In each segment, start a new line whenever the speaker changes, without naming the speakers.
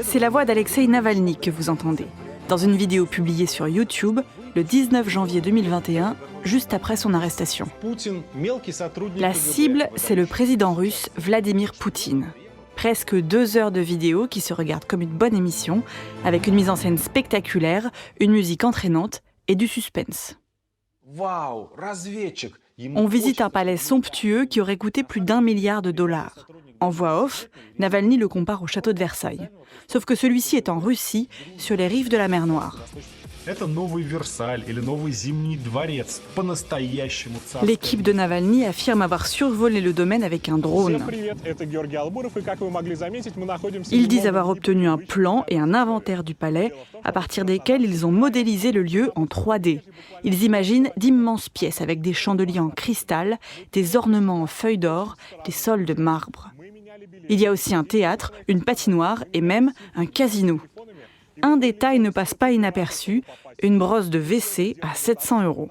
C'est la voix d'Alexeï Navalny que vous entendez, dans une vidéo publiée sur YouTube le 19 janvier 2021, juste après son arrestation. La cible, c'est le président russe Vladimir Poutine. Presque 2 heures de vidéo qui se regardent comme une bonne émission, avec une mise en scène spectaculaire, une musique entraînante et du suspense. On visite un palais somptueux qui aurait coûté plus d'1 milliard de dollars. En voix off, Navalny le compare au château de Versailles. Sauf que celui-ci est en Russie, sur les rives de la mer Noire. L'équipe de Navalny affirme avoir survolé le domaine avec un drone. Ils disent avoir obtenu un plan et un inventaire du palais, à partir desquels ils ont modélisé le lieu en 3D. Ils imaginent d'immenses pièces avec des chandeliers en cristal, des ornements en feuilles d'or, des sols de marbre. Il y a aussi un théâtre, une patinoire et même un casino. Un détail ne passe pas inaperçu, une brosse de WC à 700 €.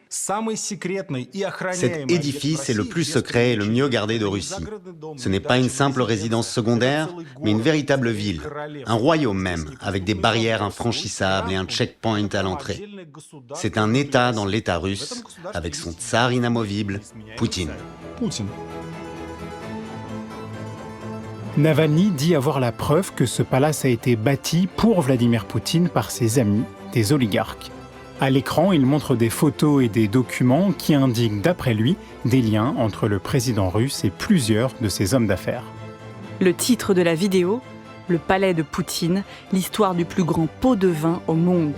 Cet édifice est le plus secret et le mieux gardé de Russie. Ce n'est pas une simple résidence secondaire, mais une véritable ville, un royaume même, avec des barrières infranchissables et un checkpoint à l'entrée. C'est un État dans l'État russe, avec son tsar inamovible, Poutine.
Navalny dit avoir la preuve que ce palace a été bâti pour Vladimir Poutine par ses amis, des oligarques. À l'écran, il montre des photos et des documents qui indiquent, d'après lui, des liens entre le président russe et plusieurs de ses hommes d'affaires.
Le titre de la vidéo, Le palais de Poutine, l'histoire du plus grand pot de vin au monde.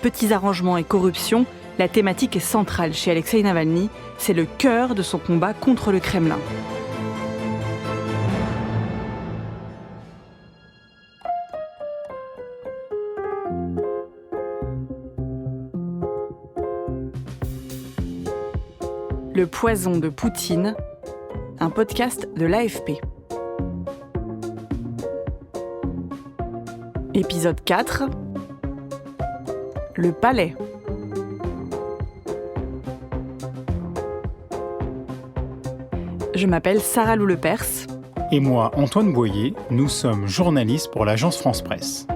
Petits arrangements et corruption, la thématique est centrale chez Alexeï Navalny, c'est le cœur de son combat contre le Kremlin. Le poison de Poutine, un podcast de l'AFP. Épisode 4. Le palais. Je m'appelle Sarah Lou-Lepers.
Et moi, Antoine Boyer, nous sommes journalistes pour l'agence France Presse.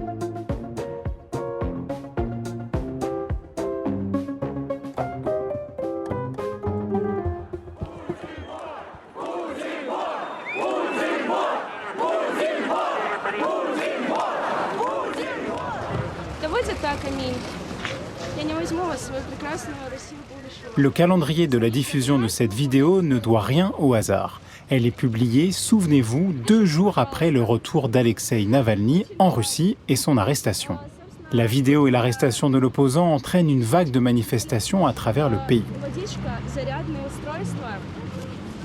Le calendrier de la diffusion de cette vidéo ne doit rien au hasard. Elle est publiée, souvenez-vous, 2 jours après le retour d'Alexeï Navalny en Russie et son arrestation. La vidéo et l'arrestation de l'opposant entraînent une vague de manifestations à travers le pays.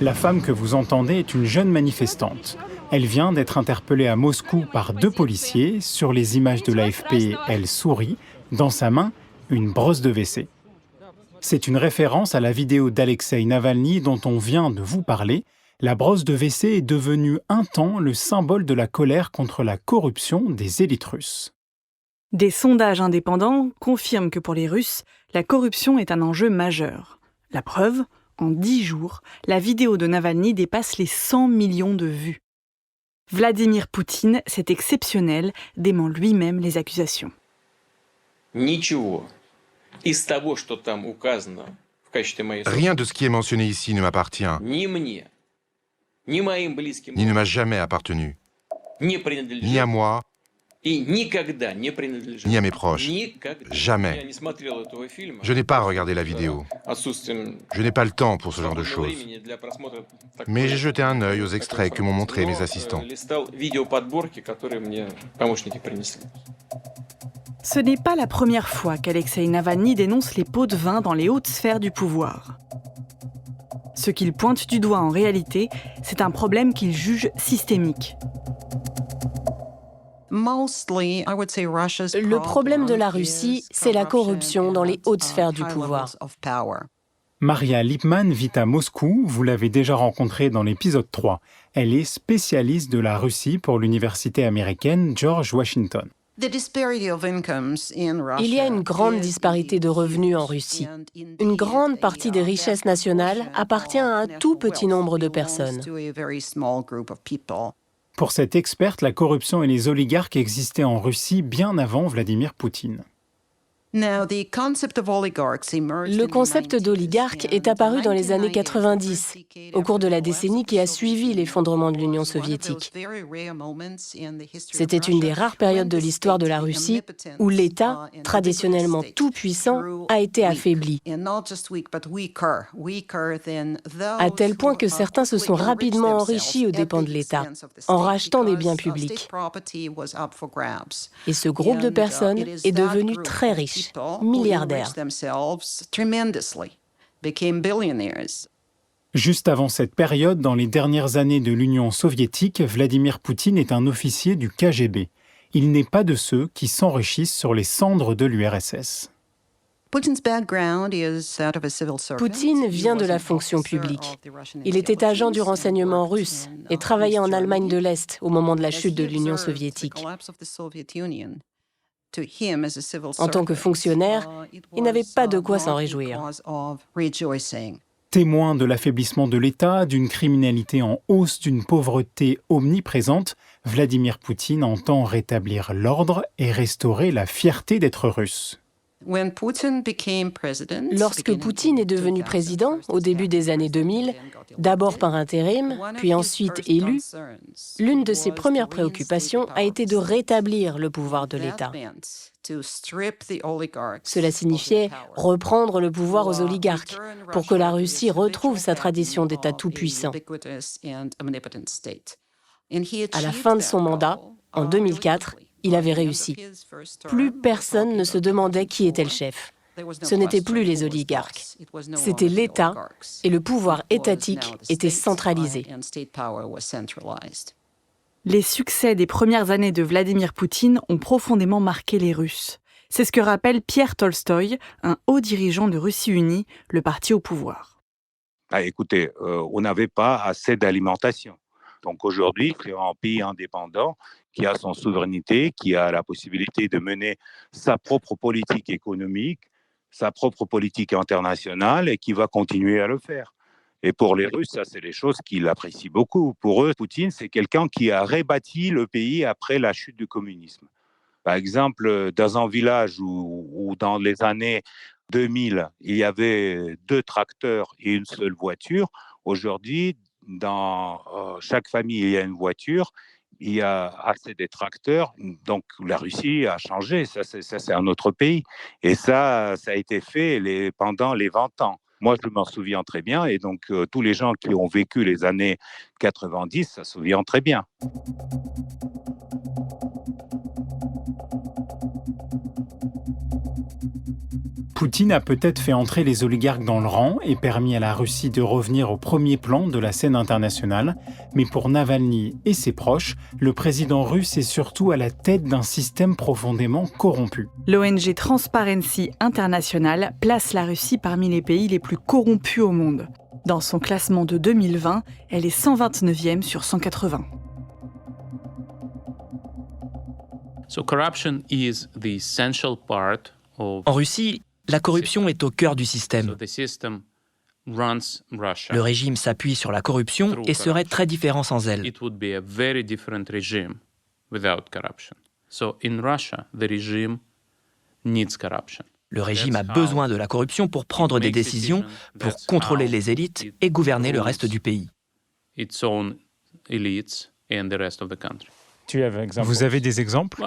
La femme que vous entendez est une jeune manifestante. Elle vient d'être interpellée à Moscou par 2 policiers. Sur les images de l'AFP, elle sourit. Dans sa main, une brosse de WC. C'est une référence à la vidéo d'Alexeï Navalny dont on vient de vous parler. La brosse de WC est devenue un temps le symbole de la colère contre la corruption des élites russes.
Des sondages indépendants confirment que pour les Russes, la corruption est un enjeu majeur. La preuve, en 10 jours, la vidéo de Navalny dépasse les 100 millions de vues. Vladimir Poutine, c'est exceptionnel, dément lui-même les accusations.
Rien de ce qui est mentionné ici ne m'appartient, ni ne m'a jamais appartenu, ni à moi, ni à mes proches. Jamais. Je n'ai pas regardé la vidéo. Je n'ai pas le temps pour ce genre de choses. Mais j'ai jeté un œil aux extraits que m'ont montrés mes assistants.
Ce n'est pas la première fois qu'Alexeï Navalny dénonce les pots de vin dans les hautes sphères du pouvoir. Ce qu'il pointe du doigt en réalité, c'est un problème qu'il juge systémique.
Le problème de la Russie, c'est la corruption dans les hautes sphères du pouvoir.
Maria Lipman vit à Moscou, vous l'avez déjà rencontrée dans l'épisode 3. Elle est spécialiste de la Russie pour l'université américaine George Washington.
Il y a une grande disparité de revenus en Russie. Une grande partie des richesses nationales appartient à un tout petit nombre de personnes.
Pour cette experte, la corruption et les oligarques existaient en Russie bien avant Vladimir Poutine.
Le concept d'oligarque est apparu dans les années 90, au cours de la décennie qui a suivi l'effondrement de l'Union soviétique. C'était une des rares périodes de l'histoire de la Russie où l'État, traditionnellement tout-puissant, a été affaibli, à tel point que certains se sont rapidement enrichis aux dépens de l'État, en rachetant des biens publics. Et ce groupe de personnes est devenu très riche, milliardaires.
Juste avant cette période, dans les dernières années de l'Union soviétique, Vladimir Poutine est un officier du KGB. Il n'est pas de ceux qui s'enrichissent sur les cendres de l'URSS.
Poutine vient de la fonction publique. Il était agent du renseignement russe et travaillait en Allemagne de l'Est au moment de la chute de l'Union soviétique. En tant que fonctionnaire, il n'avait pas de quoi s'en réjouir.
Témoin de l'affaiblissement de l'État, d'une criminalité en hausse, d'une pauvreté omniprésente, Vladimir Poutine entend rétablir l'ordre et restaurer la fierté d'être russe.
Lorsque Poutine est devenu président, au début des années 2000, d'abord par intérim, puis ensuite élu, l'une de ses premières préoccupations a été de rétablir le pouvoir de l'État. Cela signifiait reprendre le pouvoir aux oligarques pour que la Russie retrouve sa tradition d'État tout-puissant. À la fin de son mandat, en 2004, il avait réussi. Plus personne ne se demandait qui était le chef. Ce n'étaient plus les oligarques. C'était l'État et le pouvoir étatique était centralisé.
Les succès des premières années de Vladimir Poutine ont profondément marqué les Russes. C'est ce que rappelle Pierre Tolstoï, un haut dirigeant de Russie unie, le parti au pouvoir.
Écoutez, on n'avait pas assez d'alimentation. Donc aujourd'hui, c'est un pays indépendant qui a son souveraineté, qui a la possibilité de mener sa propre politique économique, sa propre politique internationale et qui va continuer à le faire. Et pour les Russes, ça, c'est les choses qu'ils apprécient beaucoup. Pour eux, Poutine, c'est quelqu'un qui a rebâti le pays après la chute du communisme. Par exemple, dans un village où dans les années 2000, il y avait 2 tracteurs et une seule voiture, aujourd'hui, dans chaque famille, il y a une voiture, il y a assez de tracteurs, donc la Russie a changé, ça c'est un autre pays. Et ça a été fait pendant les 20 ans. Moi, je m'en souviens très bien, et donc tous les gens qui ont vécu les années 90, ça se souvient très bien.
Poutine a peut-être fait entrer les oligarques dans le rang et permis à la Russie de revenir au premier plan de la scène internationale, mais pour Navalny et ses proches, le président russe est surtout à la tête d'un système profondément corrompu.
L'ONG Transparency International place la Russie parmi les pays les plus corrompus au monde. Dans son classement de 2020, elle est 129e sur 180.
En Russie, la corruption est au cœur du système. Le régime s'appuie sur la corruption et serait très différent sans elle. Le régime a besoin de la corruption pour prendre des décisions, pour contrôler les élites et gouverner le reste du pays.
Vous avez des exemples ?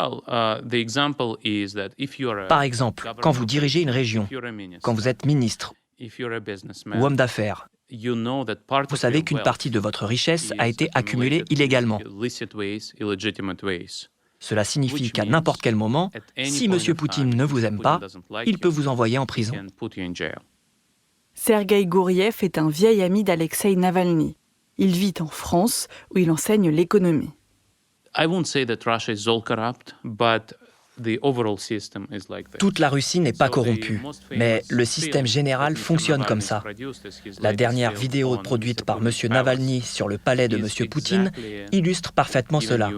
Par exemple, quand vous dirigez une région, quand vous êtes ministre ou homme d'affaires, vous savez qu'une partie de votre richesse a été accumulée illégalement. Cela signifie qu'à n'importe quel moment, si M. Poutine ne vous aime pas, il peut vous envoyer en prison.
Sergueï Gouriev est un vieil ami d'Alexeï Navalny. Il vit en France, où il enseigne l'économie.
Toute la Russie n'est pas corrompue, mais le système général fonctionne comme ça. La dernière vidéo produite par M. Navalny sur le palais de M. Poutine illustre parfaitement cela.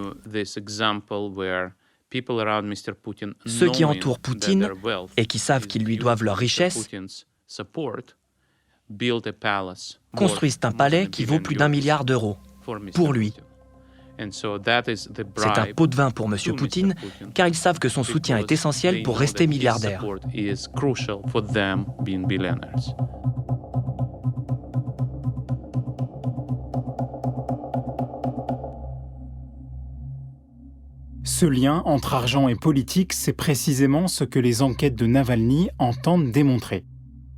Ceux qui entourent Poutine et qui savent qu'ils lui doivent leur richesse construisent un palais qui vaut plus d'1 milliard d'euros pour lui. C'est un pot de vin pour M. Poutine, car ils savent que son soutien est essentiel pour rester milliardaire.
Ce lien entre argent et politique, c'est précisément ce que les enquêtes de Navalny entendent démontrer.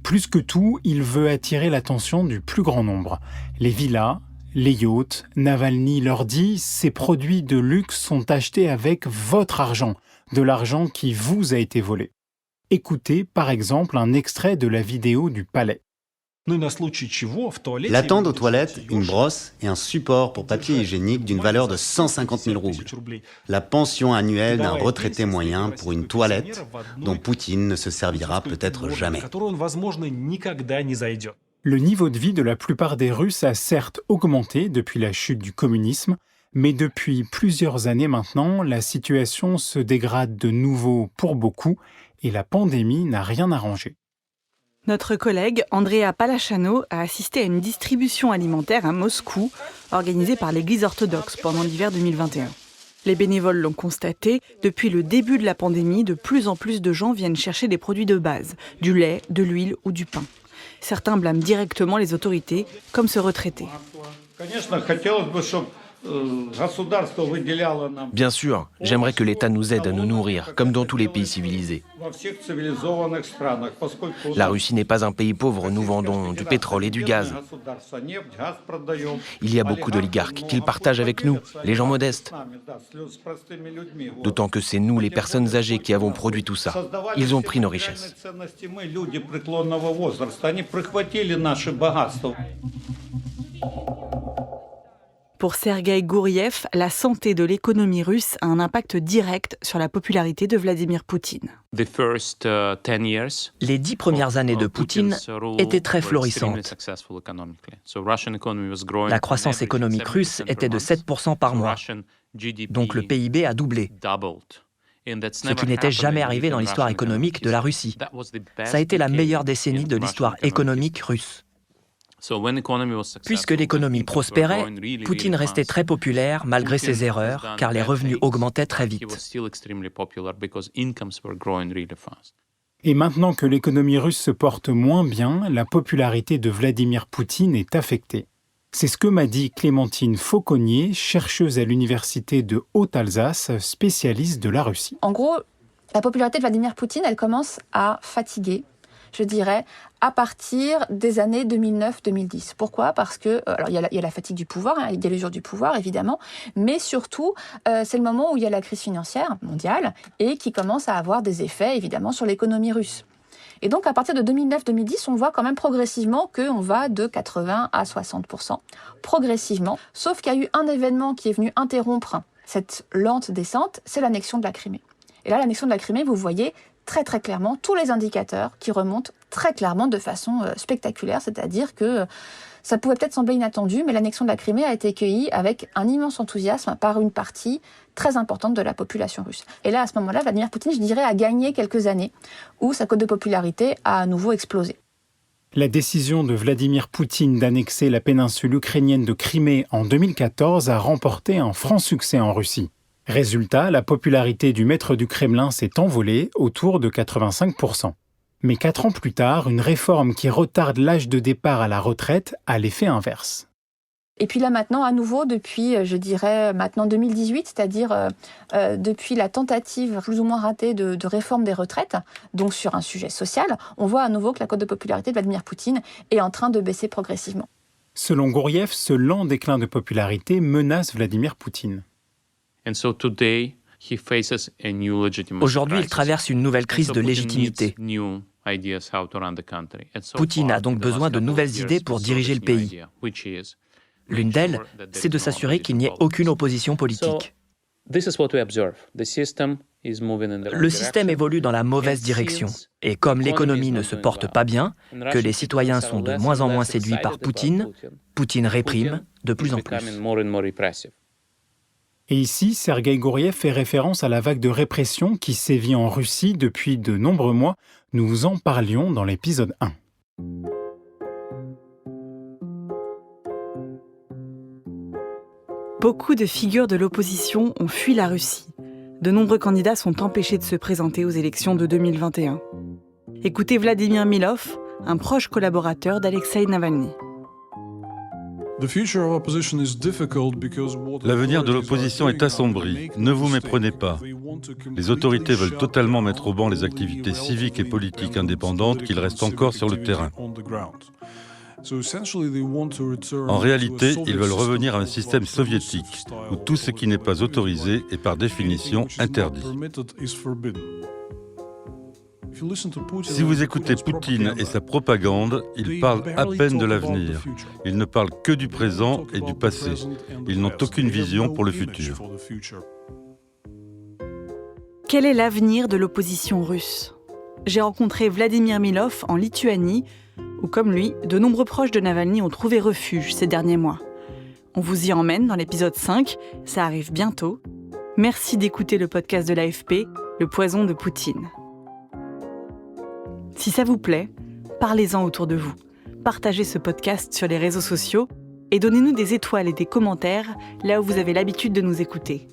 Plus que tout, il veut attirer l'attention du plus grand nombre. Les villas, les yachts, Navalny leur dit « Ces produits de luxe sont achetés avec votre argent, de l'argent qui vous a été volé ». Écoutez par exemple un extrait de la vidéo du palais.
Il attend aux toilettes une brosse et un support pour papier hygiénique d'une valeur de 150 000 roubles. La pension annuelle d'un retraité moyen pour une toilette dont Poutine ne se servira peut-être jamais.
Le niveau de vie de la plupart des Russes a certes augmenté depuis la chute du communisme, mais depuis plusieurs années maintenant, la situation se dégrade de nouveau pour beaucoup et la pandémie n'a rien arrangé.
Notre collègue Andrea Palachano a assisté à une distribution alimentaire à Moscou, organisée par l'Église orthodoxe pendant l'hiver 2021. Les bénévoles l'ont constaté, depuis le début de la pandémie, de plus en plus de gens viennent chercher des produits de base, du lait, de l'huile ou du pain. Certains blâment directement les autorités, comme ce retraité.
Bien sûr, j'aimerais que l'État nous aide à nous nourrir, comme dans tous les pays civilisés. La Russie n'est pas un pays pauvre, nous vendons du pétrole et du gaz. Il y a beaucoup d'oligarques qu'ils partagent avec nous, les gens modestes. D'autant que c'est nous, les personnes âgées, qui avons produit tout ça. Ils ont pris nos richesses.
Pour Sergueï Gouriev, la santé de l'économie russe a un impact direct sur la popularité de Vladimir Poutine.
Les 10 premières années de Poutine étaient très florissantes. La croissance économique russe était de 7% par mois, donc le PIB a doublé. Ce qui n'était jamais arrivé dans l'histoire économique de la Russie. Ça a été la meilleure décennie de l'histoire économique russe. Puisque l'économie prospérait, Poutine restait très populaire malgré ses erreurs, car les revenus augmentaient très vite.
Et maintenant que l'économie russe se porte moins bien, la popularité de Vladimir Poutine est affectée. C'est ce que m'a dit Clémentine Fauconnier, chercheuse à l'université de Haute-Alsace, spécialiste de la Russie.
En gros, la popularité de Vladimir Poutine, elle commence à fatiguer, je dirais, à partir des années 2009-2010. Pourquoi ? Parce que, alors il y a la fatigue du pouvoir, il y a l'usure du pouvoir, évidemment, mais surtout, c'est le moment où il y a la crise financière mondiale et qui commence à avoir des effets, évidemment, sur l'économie russe. Et donc, à partir de 2009-2010, on voit quand même progressivement qu'on va de 80 à 60%, progressivement. Sauf qu'il y a eu un événement qui est venu interrompre cette lente descente, c'est l'annexion de la Crimée. Et là, l'annexion de la Crimée, vous voyez très très clairement tous les indicateurs qui remontent très clairement de façon spectaculaire, c'est-à-dire que ça pouvait peut-être sembler inattendu, mais l'annexion de la Crimée a été accueillie avec un immense enthousiasme par une partie très importante de la population russe. Et là, à ce moment-là, Vladimir Poutine, je dirais, a gagné quelques années où sa cote de popularité a à nouveau explosé.
La décision de Vladimir Poutine d'annexer la péninsule ukrainienne de Crimée en 2014 a remporté un franc succès en Russie. Résultat, la popularité du maître du Kremlin s'est envolée autour de 85%. Mais 4 ans plus tard, une réforme qui retarde l'âge de départ à la retraite a l'effet inverse.
Et puis là maintenant, à nouveau, depuis, je dirais, maintenant 2018, c'est-à-dire depuis la tentative plus ou moins ratée de réforme des retraites, donc sur un sujet social, on voit à nouveau que la cote de popularité de Vladimir Poutine est en train de baisser progressivement.
Selon Gouriev, ce lent déclin de popularité menace Vladimir Poutine.
Aujourd'hui, il traverse une nouvelle crise de légitimité. Poutine a donc besoin de nouvelles idées pour diriger le pays. L'une d'elles, c'est de s'assurer qu'il n'y ait aucune opposition politique. Le système évolue dans la mauvaise direction. Et comme l'économie ne se porte pas bien, que les citoyens sont de moins en moins séduits par Poutine, Poutine réprime de plus en plus.
Et ici, Sergueï Gouriev fait référence à la vague de répression qui sévit en Russie depuis de nombreux mois. Nous vous en parlions dans l'épisode 1.
Beaucoup de figures de l'opposition ont fui la Russie. De nombreux candidats sont empêchés de se présenter aux élections de 2021. Écoutez Vladimir Milov, un proche collaborateur d'Alexeï Navalny.
L'avenir de l'opposition est assombri. Ne vous méprenez pas. Les autorités veulent totalement mettre au ban les activités civiques et politiques indépendantes qu'il reste encore sur le terrain. En réalité, ils veulent revenir à un système soviétique, où tout ce qui n'est pas autorisé est par définition interdit. Si vous écoutez Poutine et sa propagande, il parle à peine de l'avenir. Il ne parle que du présent et du passé. Ils n'ont aucune vision pour le futur.
Quel est l'avenir de l'opposition russe ? J'ai rencontré Vladimir Milov en Lituanie, où, comme lui, de nombreux proches de Navalny ont trouvé refuge ces derniers mois. On vous y emmène dans l'épisode 5, ça arrive bientôt. Merci d'écouter le podcast de l'AFP, Le poison de Poutine. Si ça vous plaît, parlez-en autour de vous. Partagez ce podcast sur les réseaux sociaux et donnez-nous des étoiles et des commentaires là où vous avez l'habitude de nous écouter.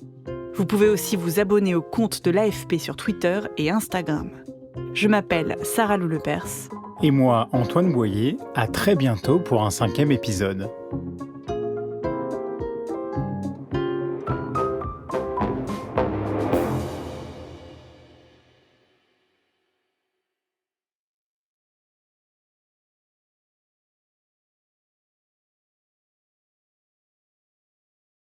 Vous pouvez aussi vous abonner au compte de l'AFP sur Twitter et Instagram. Je m'appelle Sarah Lou Lepers.
Et moi, Antoine Boyer, à très bientôt pour un 5e épisode.